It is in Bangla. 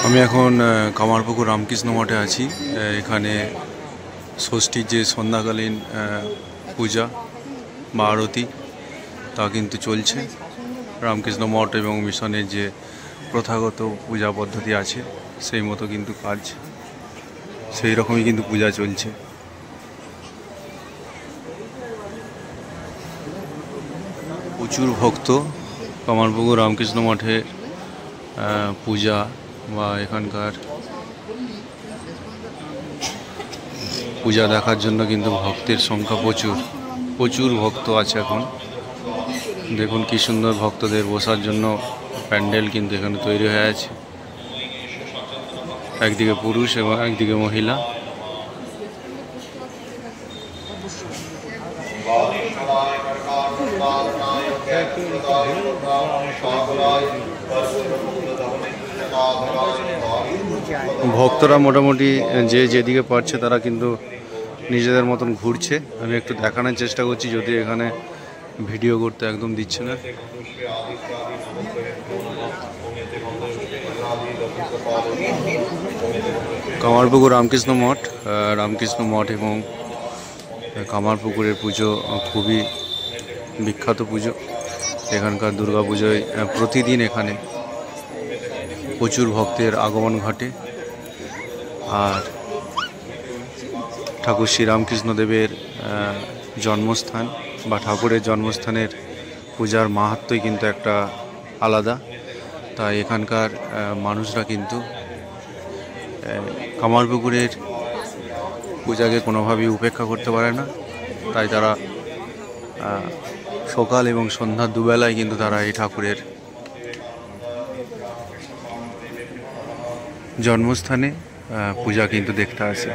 আমি এখন কামারপুকুর রামকৃষ্ণ মঠে আছি। এখানে ষষ্ঠীর যে সন্ধ্যাকালীন পূজা বা আরতি তা কিন্তু চলছে। রামকৃষ্ণ মঠ এবং মিশনের যে প্রথাগত পূজা পদ্ধতি আছে সেই মতো কিন্তু কাজ, সেই রকমই কিন্তু পূজা চলছে। প্রচুর ভক্ত কামারপুকুর রামকৃষ্ণ মঠে পূজা বা এখানকার পূজা দেখার জন্য কিন্তু ভক্তের সংখ্যা প্রচুর ভক্ত আছে। এখন দেখুন কি সুন্দর ভক্তদের বসার জন্য প্যান্ডেল কিন্তু এখানে তৈরি হয়ে আছে। একদিকে পুরুষ এবং একদিকে মহিলা। ভক্তরা মোটামুটি যে যেদিকে পারছে তারা কিন্তু নিজেদের মতন ঘুরছে। আমি একটু দেখানোর চেষ্টা করছি, যদি এখানে ভিডিও করতে একদম দিচ্ছে না। কামারপুকুর রামকৃষ্ণ মঠ এবং কামারপুকুরের পুজো খুবই বিখ্যাত পুজো। এখানকার দুর্গা পুজোয় প্রতিদিন এখানে প্রচুর ভক্তের আগমন ঘটে। আর ঠাকুর শ্রীরামকৃষ্ণদেবের জন্মস্থান বা ঠাকুরের জন্মস্থানের পূজার মাহাত্ম্যই কিন্তু একটা আলাদা। তাই এখানকার মানুষরা কিন্তু কামারপুকুরের পূজাকে কোনোভাবেই উপেক্ষা করতে পারে না। তাই তারা সকাল এবং সন্ধ্যা দুবেলায় কিন্তু তারা এই ঠাকুরের জন্মস্থানে পূজা কিন্তু দেখতে আসে।